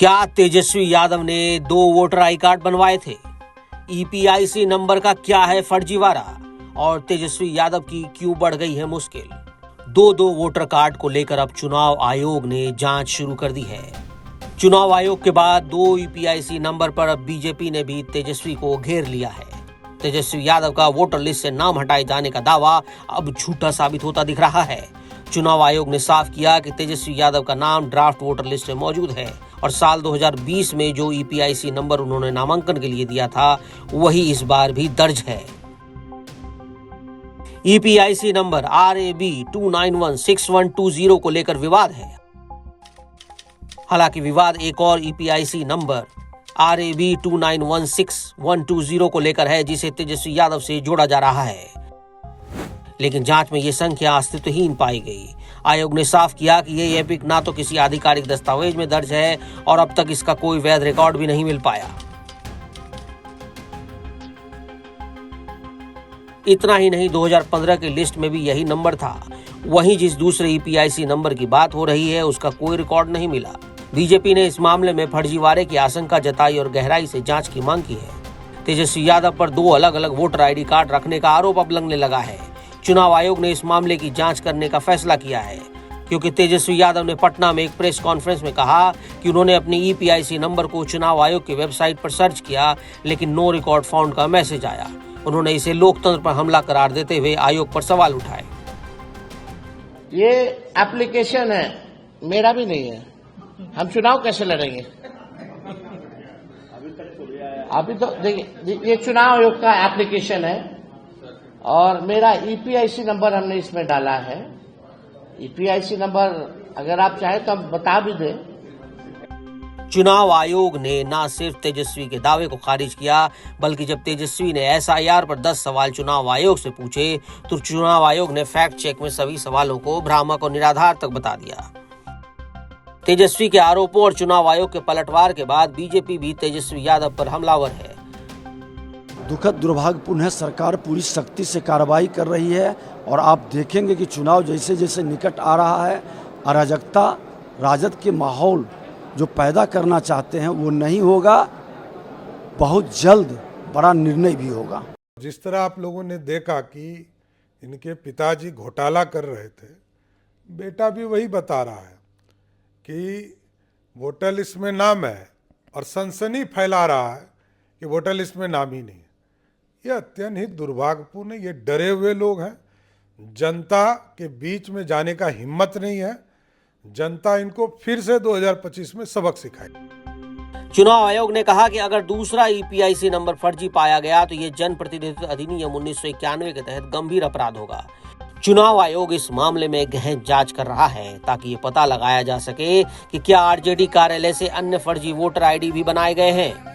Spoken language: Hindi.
क्या तेजस्वी यादव ने 2 वोटर आई कार्ड बनवाए थे? ईपीआईसी नंबर का क्या है फर्जीवाड़ा? और तेजस्वी यादव की क्यों बढ़ गई है मुश्किल? 2 वोटर कार्ड को लेकर अब चुनाव आयोग ने जांच शुरू कर दी है। चुनाव आयोग के बाद 2 ईपीआईसी नंबर पर अब बीजेपी ने भी तेजस्वी को घेर लिया है। तेजस्वी यादव का वोटर लिस्ट से नाम हटाए जाने का दावा अब झूठा साबित होता दिख रहा है। चुनाव आयोग ने साफ किया कि तेजस्वी यादव का नाम ड्राफ्ट वोटर लिस्ट में मौजूद है और साल 2020 में जो ईपीआईसी नंबर उन्होंने नामांकन के लिए दिया था वही इस बार भी दर्ज है। ईपीआईसी नंबर RAB 2916120 को लेकर विवाद है। हालांकि विवाद एक और ईपीआईसी नंबर RAB 2916120 को लेकर है जिसे तेजस्वी यादव से जोड़ा जा रहा है, लेकिन जांच में ये संख्या अस्तित्वहीन पाई गई। आयोग ने साफ किया कि ये एपिक ना तो किसी आधिकारिक दस्तावेज में दर्ज है और अब तक इसका कोई वैध रिकॉर्ड भी नहीं मिल पाया। इतना ही नहीं, 2015 की लिस्ट में भी यही नंबर था। वहीं जिस दूसरे ईपीआईसी नंबर की बात हो रही है उसका कोई रिकॉर्ड नहीं मिला। बीजेपी ने इस मामले में फर्जीवाड़े की आशंका जताई और गहराई से जांच की मांग की है। तेजस्वी यादव पर 2 अलग अलग वोटर आईडी कार्ड रखने का आरोप अब लगने लगा है। चुनाव आयोग ने इस मामले की जांच करने का फैसला किया है क्योंकि तेजस्वी यादव ने पटना में एक प्रेस कॉन्फ्रेंस में कहा कि उन्होंने अपनी ईपीआईसी नंबर को चुनाव आयोग की वेबसाइट पर सर्च किया लेकिन नो रिकॉर्ड फाउंड का मैसेज आया। उन्होंने इसे लोकतंत्र पर हमला करार देते हुए आयोग पर सवाल उठाए। ये एप्लीकेशन है, मेरा भी नहीं है, हम चुनाव कैसे लड़ेंगे? अभी तो देखिए, ये चुनाव आयोग का एप्लीकेशन है और मेरा ईपीआईसी नंबर हमने इसमें डाला है। ईपीआईसी नंबर अगर आप चाहें तो हम बता भी दें। चुनाव आयोग ने न सिर्फ तेजस्वी के दावे को खारिज किया बल्कि जब तेजस्वी ने एसआईआर पर 10 सवाल चुनाव आयोग से पूछे तो चुनाव आयोग ने फैक्ट चेक में सभी सवालों को भ्रामक और निराधार तक बता दिया। तेजस्वी के आरोपों और चुनाव आयोग के पलटवार के बाद बीजेपी भी तेजस्वी यादव पर हमलावर है। दुखद दुर्भाग्यपूर्ण है, सरकार पूरी सख्ती से कार्रवाई कर रही है और आप देखेंगे कि चुनाव जैसे जैसे निकट आ रहा है अराजकता राजद के माहौल जो पैदा करना चाहते हैं वो नहीं होगा। बहुत जल्द बड़ा निर्णय भी होगा। जिस तरह आप लोगों ने देखा कि इनके पिताजी घोटाला कर रहे थे, बेटा भी वही बता रहा है कि वोटर लिस्ट में नाम है और सनसनी फैला रहा है कि वोटर लिस्ट में नाम ही नहीं है। ये अत्यंत ही दुर्भाग्यपूर्ण है। ये डरे हुए लोग हैं, जनता के बीच में जाने का हिम्मत नहीं है। जनता इनको फिर से 2025 में सबक सिखाएगी। चुनाव आयोग ने कहा कि अगर दूसरा ईपीआईसी नंबर फर्जी पाया गया तो ये जनप्रतिनिधित्व अधिनियम 1991 के तहत गंभीर अपराध होगा। चुनाव आयोग इस मामले में गहन जांच कर रहा है ताकि ये पता लगाया जा सके कि क्या आरजेडी कार्यालय से अन्य फर्जी वोटर आईडी भी बनाए गए हैं।